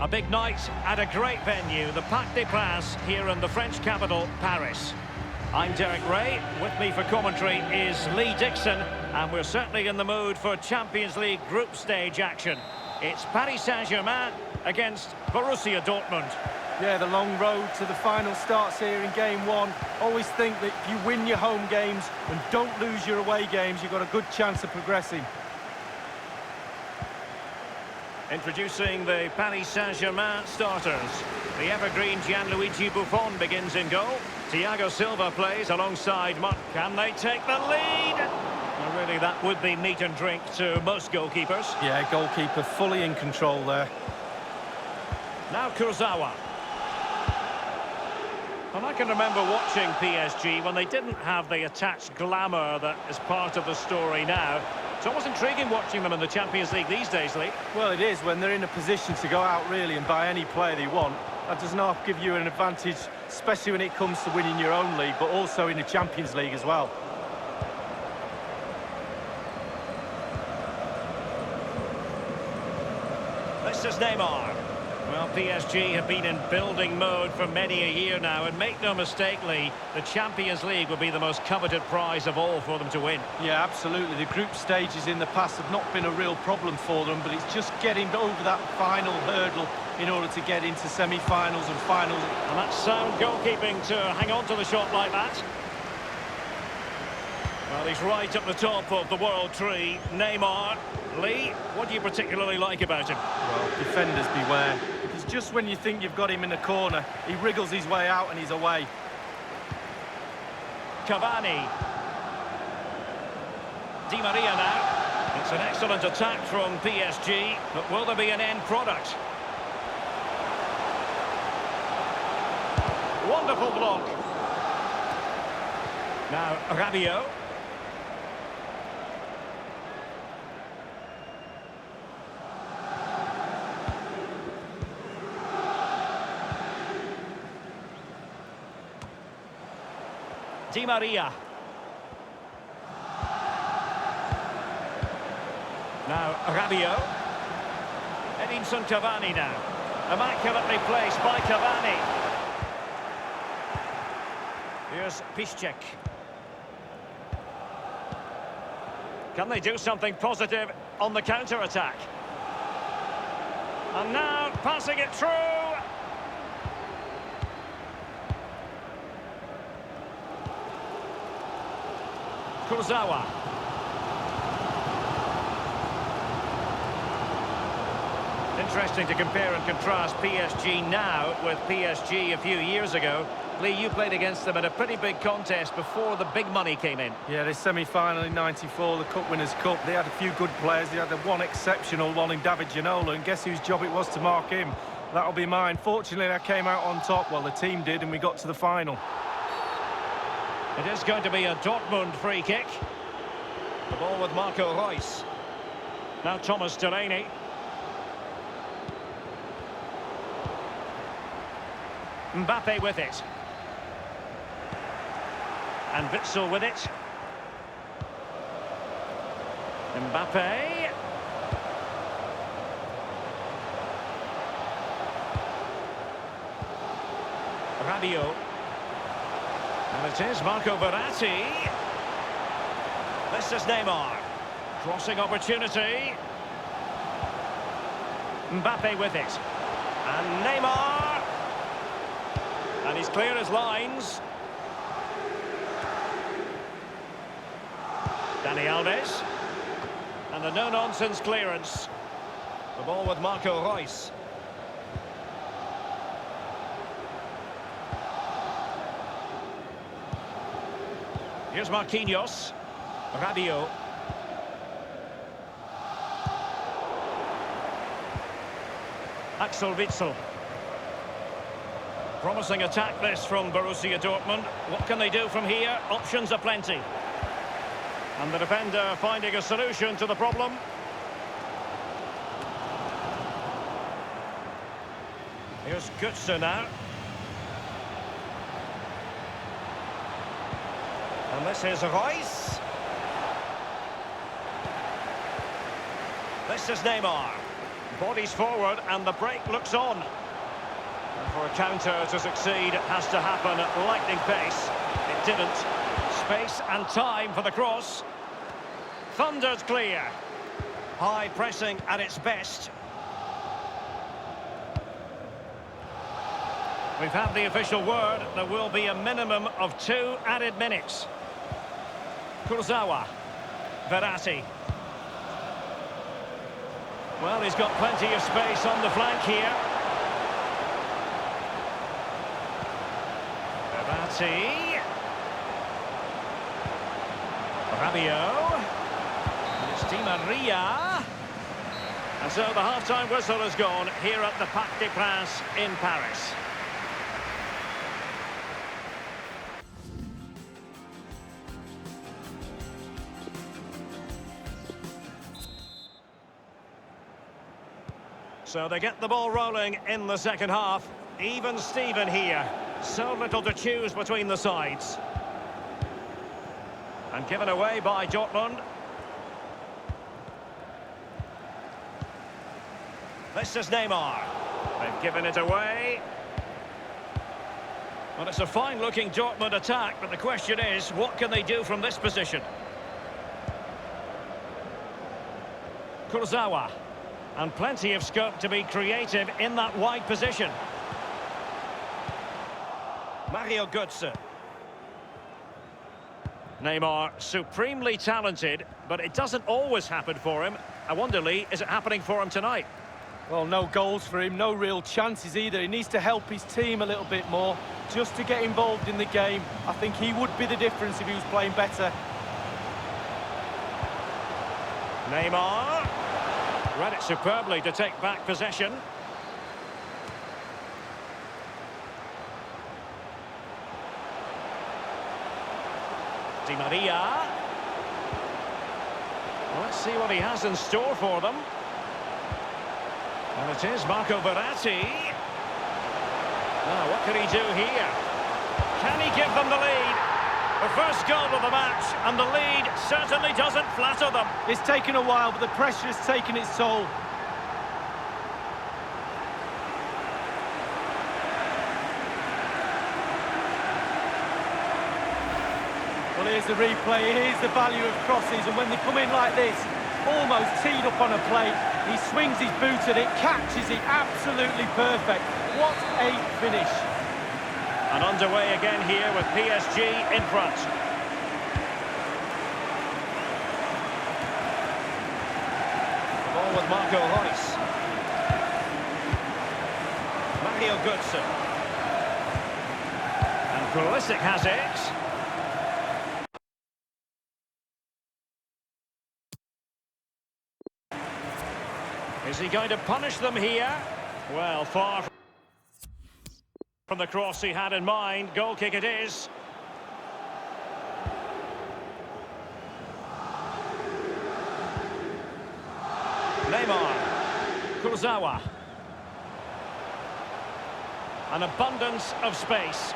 A big night at a great venue, the Parc des Princes here in the French capital, Paris. I'm Derek Ray. With me for commentary is Lee Dixon, and we're certainly in the mood for Champions League group stage action. It's Paris Saint-Germain against Borussia Dortmund. Yeah, the long road to the final starts here in game one. Always think that if you win your home games and don't lose your away games, you've got a good chance of progressing. Introducing the Paris Saint-Germain starters. The evergreen Gianluigi Buffon begins in goal. Thiago Silva plays alongside Mark. Can they take the lead? Well, really, that would be meat and drink to most goalkeepers. Yeah, goalkeeper fully in control there. Now Kurzawa. And I can remember watching PSG when they didn't have the attached glamour that is part of the story now. It's almost intriguing watching them in the Champions League these days, Lee. Well, it is when they're in a position to go out really and buy any player they want. That does not give you an advantage, especially when it comes to winning your own league, but also in the Champions League as well. This is Neymar. Well, PSG have been in building mode for many a year now, and make no mistake, Lee, the Champions League will be the most coveted prize of all for them to win. Yeah, absolutely. The group stages in the past have not been a real problem for them, but it's just getting over that final hurdle in order to get into semi-finals and finals. And that's sound goalkeeping to hang on to the shot like that. Well, he's right at the top of the world tree, Neymar. Lee, what do you particularly like about him? Well, defenders beware. Because just when you think you've got him in the corner, he wriggles his way out and he's away. Cavani. Di Maria now. It's an excellent attack from PSG, but will there be an end product? Wonderful block. Now, Rabiot. Di Maria. Now Rabiot. Edinson Cavani now. Immaculately placed by Cavani. Here's Piszczek. Can they do something positive on the counter-attack? And now passing it through. Kurzawa. Interesting to compare and contrast PSG now with PSG a few years ago. Lee, you played against them at a pretty big contest before the big money came in. Yeah, the semi-final in '94, the Cup Winners' Cup. They had a few good players. They had the one exceptional one in David Ginola, and guess whose job it was to mark him? That'll be mine. Fortunately, I came out on top. Well, the team did, and we got to the final. It is going to be a Dortmund free kick. The ball with Marco Reus. Now Thomas Delaney. Mbappe with it. And Witsel with it. Mbappe. Rabiot. And it is Marco Verratti. This is Neymar. Crossing opportunity. Mbappe with it. And Neymar. And he's clear his lines. Dani Alves. And the no-nonsense clearance. The ball with Marco Reus. Here's Marquinhos. Rabiot. Axel Witsel. Promising attack this from Borussia Dortmund. What can they do from here? Options are plenty. And the defender finding a solution to the problem. Here's Götze now. And this is Reus. This is Neymar. Bodies forward and the break looks on. And for a counter to succeed, it has to happen at lightning pace. It didn't. Space and time for the cross. Thundered clear. High pressing at its best. We've had the official word. There will be a minimum of 2 added minutes. Kurzawa. Verratti. Well, he's got plenty of space on the flank here. Verratti. Rabiot. And it's Di Maria. And so the half-time whistle has gone here at the Parc des Princes in Paris. So they get the ball rolling in the second half. Even Steven here. So little to choose between the sides. And given away by Dortmund. This is Neymar. They've given it away. Well, it's a fine-looking Dortmund attack, but the question is, what can they do from this position? Kurzawa. And plenty of scope to be creative in that wide position. Mario Götze. Neymar, supremely talented, but it doesn't always happen for him. I wonder, Lee, is it happening for him tonight? Well, no goals for him, no real chances either. He needs to help his team a little bit more, just to get involved in the game. I think he would be the difference if he was playing better. Neymar. Read it superbly to take back possession. Di Maria. Let's see what he has in store for them. And it is Marco Verratti. Now, what can he do here? Can he give them the lead? The first goal of the match, and the lead certainly doesn't flatter them. It's taken a while, but the pressure has taken its toll. Well, here's the replay, here's the value of crosses, and when they come in like this, almost teed up on a plate, he swings his boot at it, catches it, absolutely perfect. What a finish. And underway again here with PSG in front. The ball with Marco Reus. Mario Götze. And Pulisic has it. Is he going to punish them here? Well, far from the cross he had in mind. Goal kick it is. Neymar. Kurzawa. An abundance of space.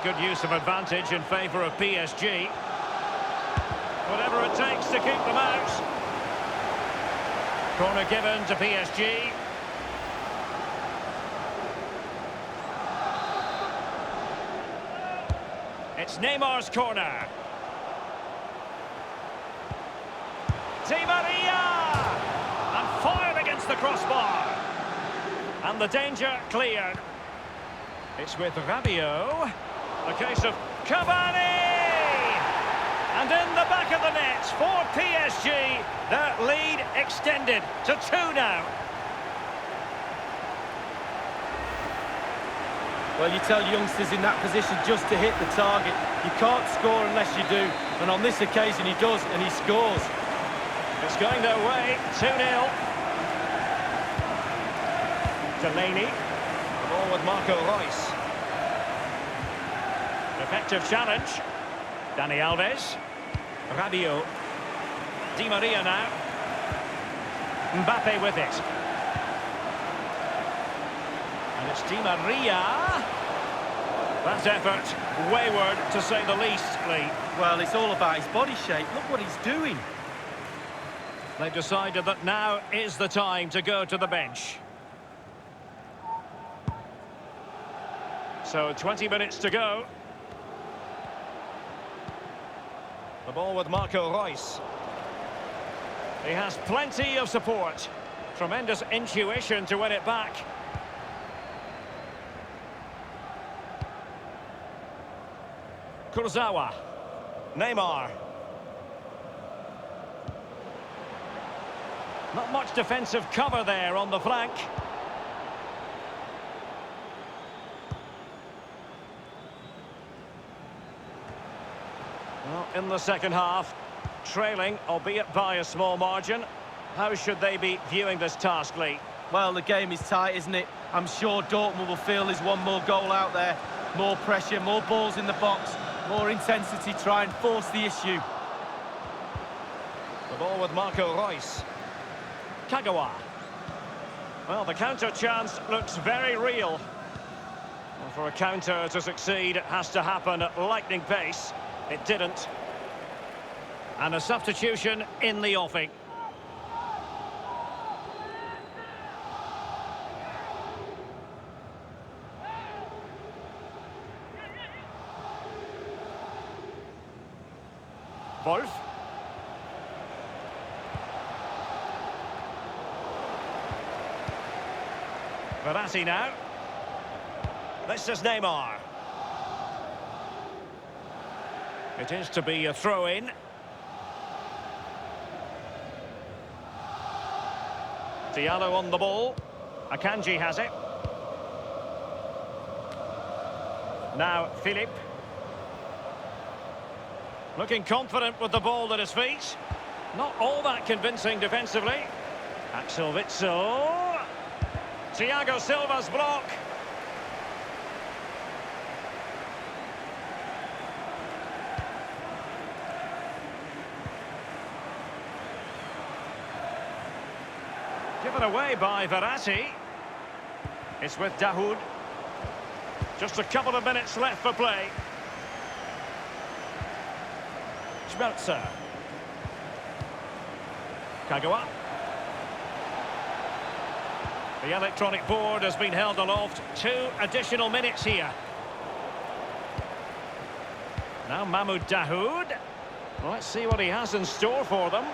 Good use of advantage in favour of PSG. Whatever it takes to keep them out. Corner given to PSG. It's Neymar's corner. Di Maria! And fired against the crossbar. And the danger cleared. It's with Rabiot. The case of Cavani! And in the back of the net for PSG, their lead extended to 2 now. Well, you tell youngsters in that position just to hit the target. You can't score unless you do. And on this occasion he does, and he scores. It's going their way, 2-0. Delaney. The ball with Marco Reus. Effective challenge. Dani Alves. Rabiot. Di Maria now. Mbappe with it. And it's Di Maria. That effort, wayward to say the least, Lee. Well, it's all about his body shape. Look what he's doing. They've decided that now is the time to go to the bench. So 20 minutes to go. The ball with Marco Reus. He has plenty of support. Tremendous intuition to win it back. Kurzawa. Neymar. Not much defensive cover there on the flank. Well, in the second half, trailing, albeit by a small margin. How should they be viewing this task, Lee? Well, the game is tight, isn't it? I'm sure Dortmund will feel there's one more goal out there. More pressure, more balls in the box, more intensity, try and force the issue. The ball with Marco Reus. Kagawa. Well, the counter chance looks very real. Well, for a counter to succeed, it has to happen at lightning pace. It didn't. And a substitution in the offing. Wolf. Verratti now. This is Neymar. It is to be a throw-in. Diallo on the ball. Akanji has it. Now Philippe. Looking confident with the ball at his feet. Not all that convincing defensively. Axel Witsel. Thiago Silva's block. Given away by Verratti. It's with Dahoud. Just a couple of minutes left for play. Schmelzer. Kagawa. The electronic board has been held aloft. 2 additional minutes here. Now Mahmoud Dahoud. Well, let's see what he has in store for them.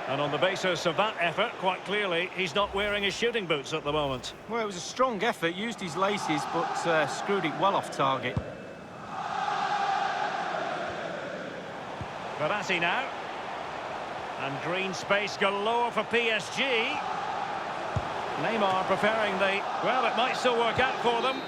And on the basis of that effort, quite clearly, he's not wearing his shooting boots at the moment. Well, it was a strong effort, used his laces, but screwed it well off target. Verratti now. And green space galore for PSG. Neymar preferring the... Well, it might still work out for them.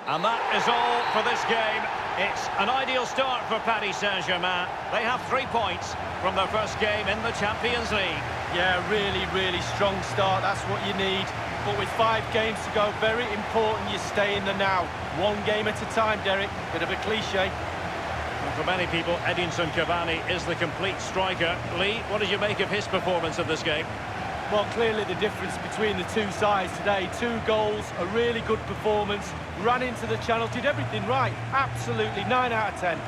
And that is all for this game. It's an ideal start for Paris Saint-Germain. They have 3 points from their first game in the Champions League. Yeah, really, really strong start. That's what you need. But with 5 games to go, very important you stay in the now. 1 game at a time, Derek. Bit of a cliche. And for many people, Edinson Cavani is the complete striker. Lee, what did you make of his performance in this game? Well, clearly the difference between the 2 sides today. 2 goals, a really good performance. Ran into the channel, did everything right. Absolutely, 9 out of 10.